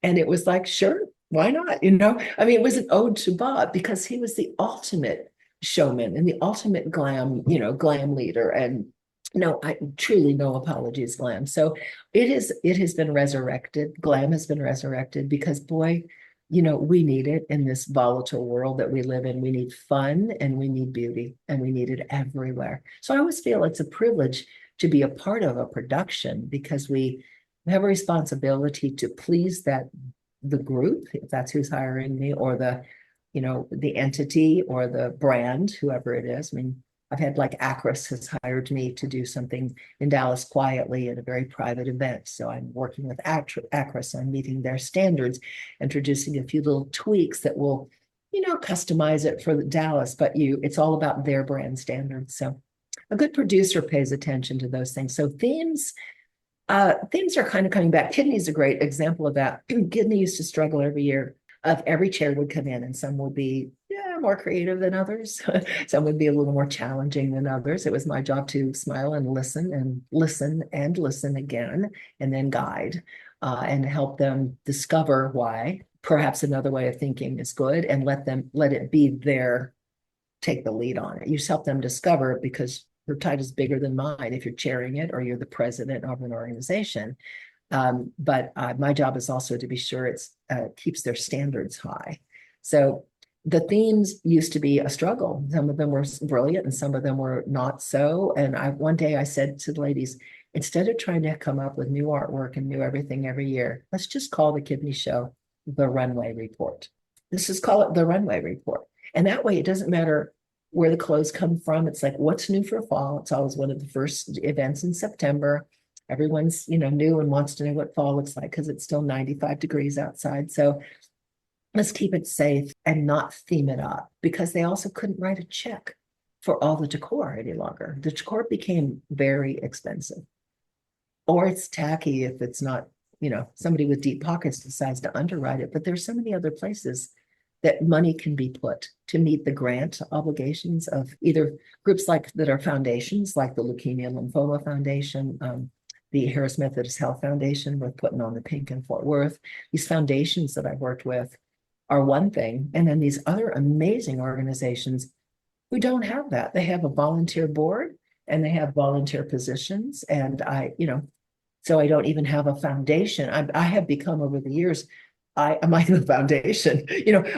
And it was like, sure, why not? I mean, it was an ode to Bob because he was the ultimate showman and the ultimate glam leader. And no, I truly no apologies, glam. So it has been resurrected. Glam has been resurrected because boy, we need it in this volatile world that we live in. We need fun and we need beauty and we need it everywhere. So I always feel it's a privilege to be a part of a production because we have a responsibility to please the group, if that's who's hiring me, or the entity or the brand, whoever it is. I mean, I've had like Acris has hired me to do something in Dallas quietly at a very private event. So I'm working with Acris on meeting their standards, introducing a few little tweaks that will, customize it for Dallas, but it's all about their brand standards. So a good producer pays attention to those things. So themes are kind of coming back. Kidney's a great example of that. Kidney used to struggle every year of every chair would come in and some will be more creative than others. Some would be a little more challenging than others. It was my job to smile and listen and listen and listen again and then guide and help them discover why perhaps another way of thinking is good and let it be take the lead on it. You just help them discover because your title's bigger than mine if you're chairing it or you're the president of an organization. But my job is also to be sure it keeps their standards high. So the themes used to be a struggle. Some of them were brilliant and some of them were not so. And one day I said to the ladies, instead of trying to come up with new artwork and new everything every year, let's just call the Kidney Show the Runway Report. Let's just call it the Runway Report. And that way it doesn't matter where the clothes come from. It's like, what's new for fall? It's always one of the first events in September. Everyone's, new and wants to know what fall looks like because it's still 95 degrees outside. So let's keep it safe and not theme it up because they also couldn't write a check for all the decor any longer. The decor became very expensive. Or it's tacky if it's not, somebody with deep pockets decides to underwrite it. But there's so many other places that money can be put to meet the grant obligations of either groups that are foundations, like the Leukemia Lymphoma Foundation, the Harris Methodist Health Foundation, we're putting on the Pink in Fort Worth. These foundations that I've worked with are one thing. And then these other amazing organizations who don't have that. They have a volunteer board and they have volunteer positions. And so I don't even have a foundation. I have become over the years, I'm like the foundation,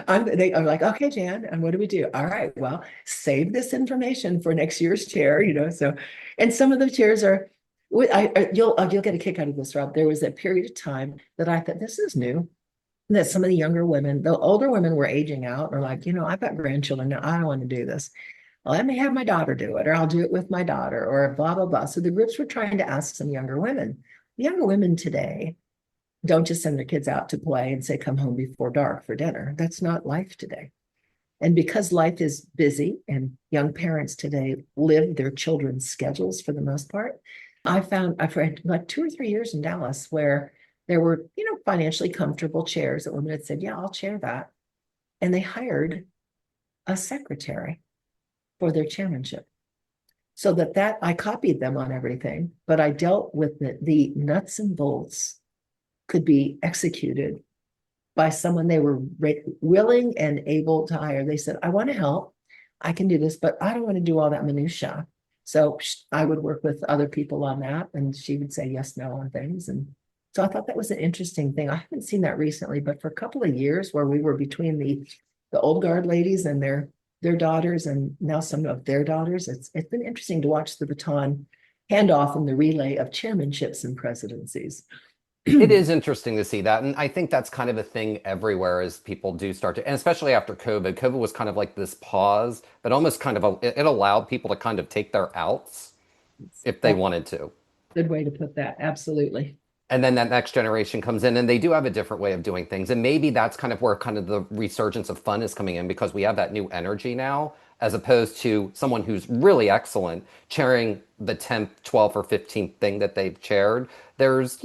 I'm like, okay, Jan, and what do we do? All right, well, save this information for next year's chair, so, and some of the chairs are, you'll get a kick out of this, Rob. There was a period of time that I thought this is new, that some of the younger women, the older women were aging out or like, I've got grandchildren now, I don't want to do this. Well, let me have my daughter do it, or I'll do it with my daughter, or blah, blah, blah. So the groups were trying to ask some younger women. The younger women today don't just send their kids out to play and say, come home before dark for dinner. That's not life today. And because life is busy and young parents today live their children's schedules for the most part, I've read like 2 or 3 years in Dallas where there were, financially comfortable chairs that women had said, yeah, I'll chair that. And they hired a secretary for their chairmanship. So that I copied them on everything, but I dealt with the nuts and bolts could be executed by someone they were willing and able to hire. They said, I want to help. I can do this, but I don't want to do all that minutia. So I would work with other people on that, and she would say yes, no on things. And so I thought that was an interesting thing. I haven't seen that recently, but for a couple of years where we were between the old guard ladies and their daughters, and now some of their daughters, it's been interesting to watch the baton handoff and the relay of chairmanships and presidencies. It is interesting to see that. And I think that's kind of a thing everywhere as people do start to, and especially after COVID. COVID was kind of like this pause, but almost kind of it allowed people to kind of take their outs if they That's wanted to. a good way to put that. Absolutely. And then that next generation comes in and they do have a different way of doing things. And maybe that's kind of where kind of the resurgence of fun is coming in because we have that new energy now, as opposed to someone who's really excellent chairing the 10th, 12th, or 15th thing that they've chaired. There's,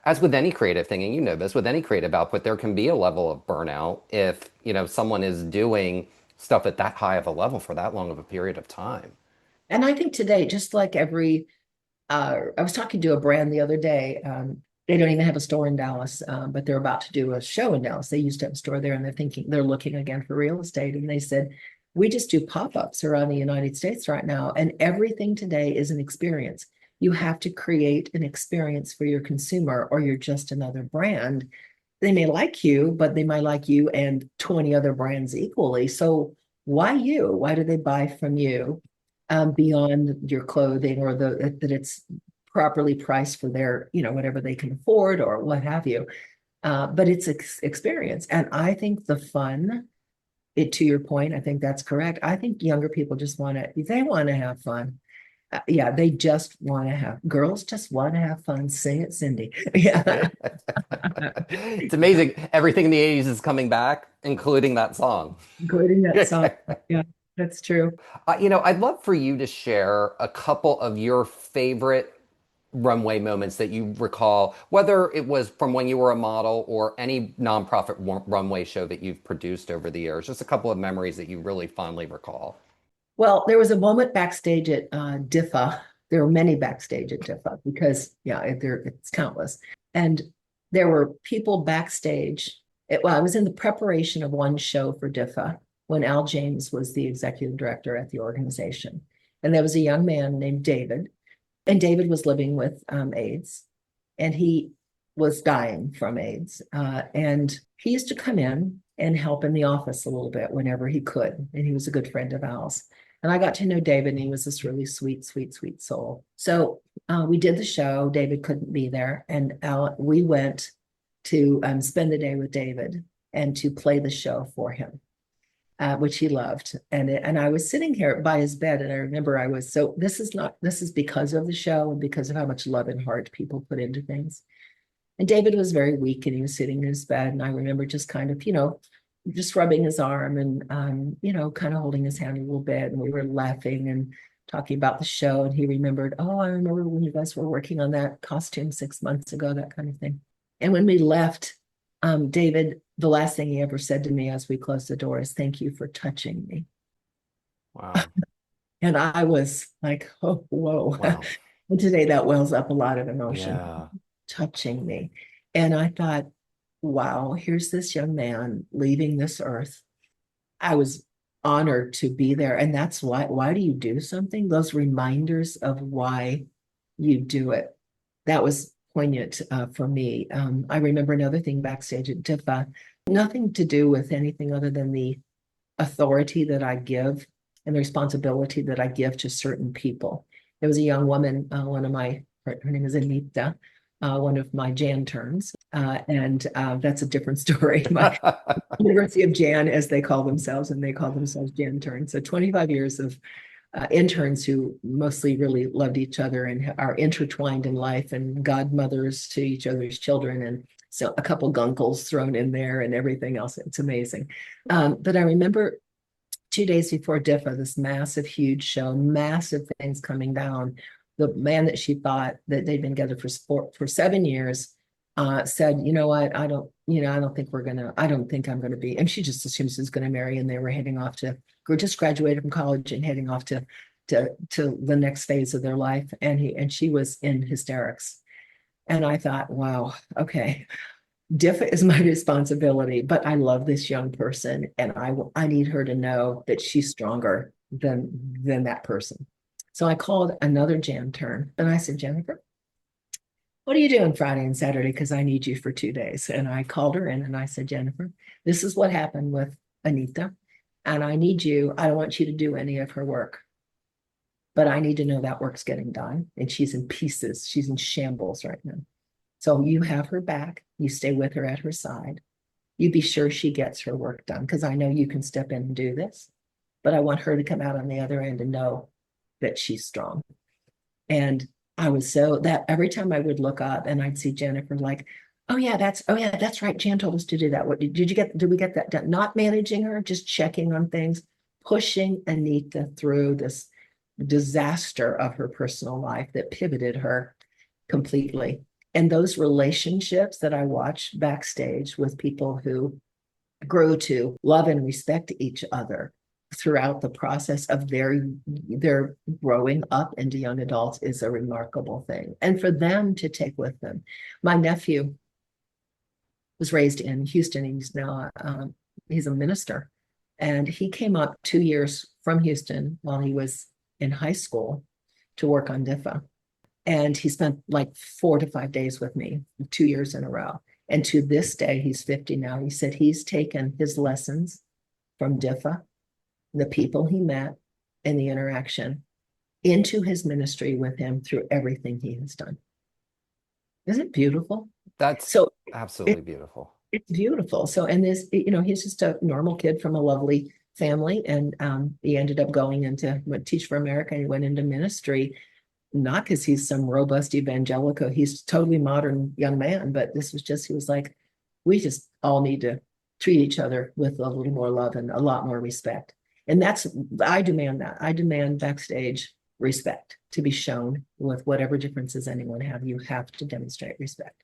as with any creative thing, and you know this, with any creative output, there can be a level of burnout if, someone is doing stuff at that high of a level for that long of a period of time. And I think today, just like I was talking to a brand the other day. They don't even have a store in Dallas, but they're about to do a show in Dallas. They used to have a store there, and they're looking again for real estate. And they said, we just do pop-ups around the United States right now, and everything today is an experience. You have to create an experience for your consumer, or you're just another brand. They may like you, but they might like you and 20 other brands equally. So why you? Why do they buy from you? Beyond your clothing, or that it's properly priced for their, whatever they can afford or what have you. But it's experience. And I think the fun, to your point, I think that's correct. I think younger people they want to have fun. Yeah, girls just want to have fun. Sing it, Cindy. Yeah. It's amazing. Everything in the 80s is coming back, including that song. Including that song. Yeah, that's true. I'd love for you to share a couple of your favorite runway moments that you recall, whether it was from when you were a model or any nonprofit runway show that you've produced over the years. Just a couple of memories that you really fondly recall. Well, there was a moment backstage at DIFA. There were many backstage at DIFA because, yeah, it's countless. And there were people backstage. I was in the preparation of one show for DIFA when Al James was the executive director at the organization. And there was a young man named David, and David was living with AIDS, and he was dying from AIDS. And he used to come in and help in the office a little bit whenever he could. And he was a good friend of Al's. And I got to know David, and he was this really sweet, sweet, sweet soul. So we did the show. David couldn't be there. And we went to spend the day with David and to play the show for him, which he loved. And I was sitting here by his bed, and I remember this is because of the show and because of how much love and heart people put into things. And David was very weak, and he was sitting in his bed. And I remember just kind of, just rubbing his arm and, kind of holding his hand a little bit. And we were laughing and talking about the show. And he remembered, oh, I remember when you guys were working on that costume 6 months ago, that kind of thing. And when we left, David, the last thing he ever said to me as we closed the door is, thank you for touching me. Wow. And I was like, oh, whoa. Wow. And today that wells up a lot of emotion. Yeah. Touching me. And I thought, wow, here's this young man leaving this earth. I was honored to be there. And that's why do you do something? Those reminders of why you do it. That was poignant for me. I remember another thing backstage at DIFA, nothing to do with anything other than the authority that I give and the responsibility that I give to certain people. There was a young woman, her name is Anita, one of my Jan turns, and that's a different story. My University of Jan, as they call themselves, and they call themselves Jan turns. So 25 years of interns who mostly really loved each other and are intertwined in life, and godmothers to each other's children, and so a couple gunkles thrown in there and everything else. It's amazing. But I remember 2 days before DIFA, this massive, huge show, massive things coming down. The man that she thought that they'd been together for 7 years said, you know what, I don't think I'm gonna be, and she just assumes he's gonna marry, and they were heading off to, just graduated from college and heading off to the next phase of their life. And she was in hysterics. And I thought, wow, okay, DIFA is my responsibility, but I love this young person, and I need her to know that she's stronger than that person. So I called another Jan turn, and I said, Jennifer, what are you doing Friday and Saturday? Because I need you for 2 days. And I called her in and I said, Jennifer, this is what happened with Anita. And I need you, I don't want you to do any of her work, but I need to know that work's getting done. And she's in pieces. She's in shambles right now. So you have her back. You stay with her at her side. You be sure she gets her work done because I know you can step in and do this. But I want her to come out on the other end and know that she's strong. And I was so that every time I would look up and I'd see Jennifer like, oh yeah, that's right. Jan told us to do that. What did you get? Did we get that done? Not managing her, just checking on things, pushing Anita through this disaster of her personal life that pivoted her completely. And those relationships that I watched backstage with people who grew to love and respect each other throughout the process of their growing up into young adults is a remarkable thing. And for them to take with them. My nephew was raised in Houston. He's a minister. And he came up 2 years from Houston while he was in high school to work on DIFA. And he spent like 4 to 5 days with me 2 years in a row. And to this day, he's 50 now. He said he's taken his lessons from DIFA, the people he met, and the interaction into his ministry with him through everything he has done. Isn't it beautiful? That's So absolutely beautiful. it's beautiful. So, and this, he's just a normal kid from a lovely family. And he ended up went Teach for America, and he went into ministry, not because he's some robust evangelical. He's a totally modern young man, but this was just, he was like, we just all need to treat each other with a little more love and a lot more respect. And I demand that. I demand backstage respect to be shown with whatever differences anyone have. You have to demonstrate respect.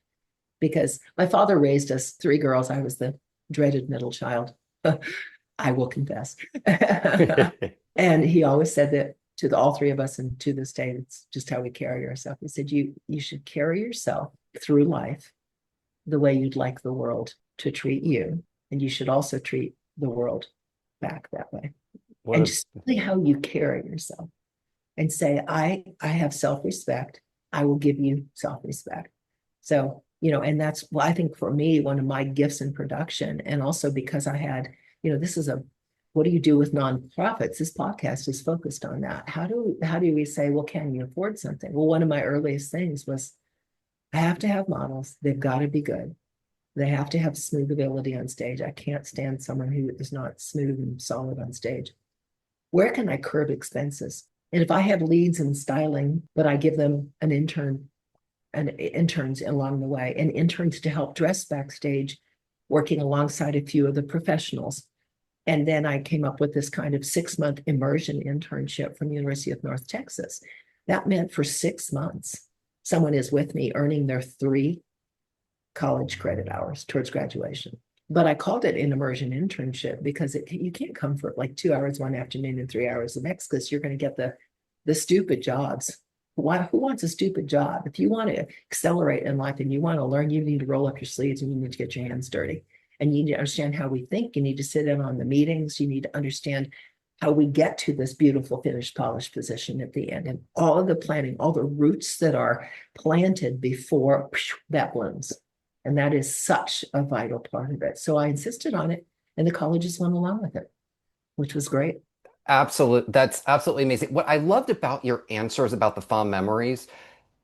Because my father raised us 3 girls. I was the dreaded middle child. I will confess. And he always said that to all 3 of us, and to this day, it's just how we carry ourselves. He said, you should carry yourself through life the way you'd like the world to treat you. And you should also treat the world back that way. And just see how you carry yourself and say, I have self-respect. I will give you self-respect. So, and that's, well, I think for me, one of my gifts in production, and also because I had, this is what do you do with nonprofits? This podcast is focused on that. How do we say, well, can you afford something? Well, one of my earliest things was I have to have models. They've got to be good. They have to have smooth ability on stage. I can't stand someone who is not smooth and solid on stage. Where can I curb expenses? And if I have leads in styling, but I give them an intern and interns along the way, and interns to help dress backstage, working alongside a few of the professionals. And then I came up with this kind of 6-month immersion internship from the University of North Texas. That meant for 6 months, someone is with me earning their 3 college credit hours towards graduation. But I called it an immersion internship because you can't come for like 2 hours one afternoon and 3 hours the next, because you're going to get the stupid jobs. Who wants a stupid job? If you want to accelerate in life and you want to learn, you need to roll up your sleeves and you need to get your hands dirty. And you need to understand how we think. You need to sit in on the meetings. You need to understand how we get to this beautiful, finished, polished position at the end. And all of the planning, all the roots that are planted before that blooms. And that is such a vital part of it. So I insisted on it, and the colleges went along with it, which was great. That's absolutely amazing. What I loved about your answers about the fond memories,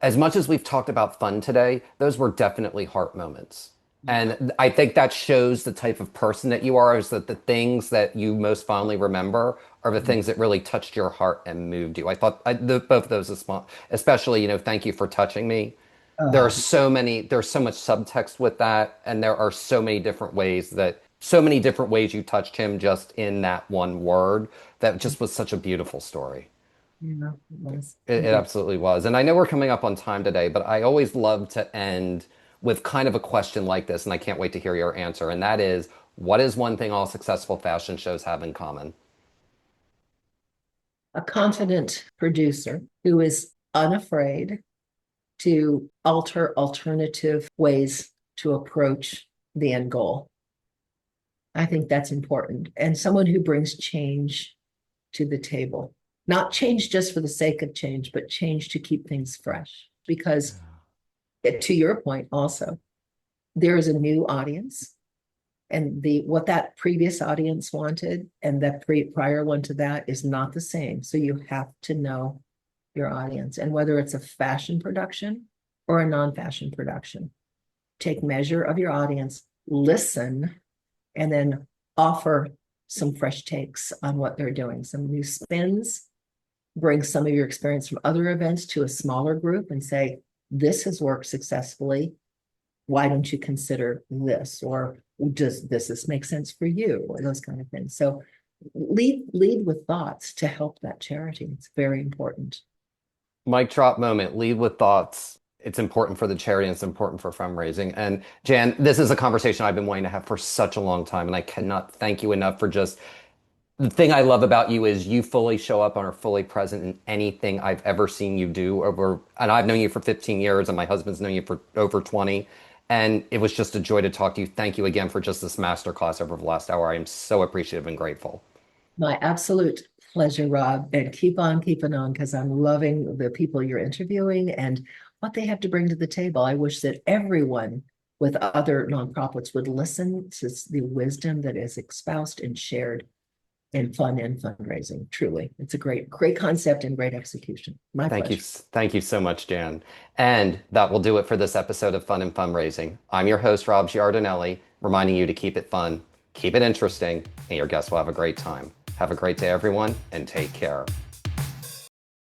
as much as we've talked about fun today, those were definitely heart moments. And I think that shows the type of person that you are, is that the things that you most fondly remember are the things that really touched your heart and moved you. I thought both of those, especially, thank you for touching me. Uh, There's so much subtext with that, and there are so many different ways you touched him just in that one word. That just was such a beautiful story. it was. It absolutely was. And I know we're coming up on time today, but I always love to end with kind of a question like this, and I can't wait to hear your answer. And that is, what is one thing all successful fashion shows have in common? A confident producer who is unafraid to alter alternative ways to approach the end goal. I think that's important. And someone who brings change to the table, not change just for the sake of change, but change to keep things fresh. Because to your point also, there is a new audience, and the what that previous audience wanted and that prior one to that is not the same. So you have to know your audience, and whether it's a fashion production or a non-fashion production, take measure of your audience, listen, and then offer some fresh takes on what they're doing, some new spins, bring some of your experience from other events to a smaller group and say, this has worked successfully. Why don't you consider this? Or does this make sense for you? Or those kind of things. So lead with thoughts to help that charity. It's very important. Mic drop moment, lead with thoughts. It's important for the charity and it's important for fundraising. And Jan, this is a conversation I've been wanting to have for such a long time. And I cannot thank you enough for just the thing I love about you is you fully show up and are fully present in anything I've ever seen you do over, and I've known you for 15 years and my husband's known you for over 20. And it was just a joy to talk to you. Thank you again for just this masterclass over the last hour. I am so appreciative and grateful. My absolute pleasure, Rob. And keep on keeping on, because I'm loving the people you're interviewing and what they have to bring to the table. I wish that everyone with other nonprofits would listen to the wisdom that is espoused and shared in fun and fundraising. Truly, it's a great concept and great execution. My Thank you. pleasure. Thank you so much, Jan. And that will do it for this episode of Fun and Fundraising. I'm your host, Rob Giardinelli, reminding you to keep it fun, keep it interesting, and your guests will have a great time. Have a great day, everyone, and take care.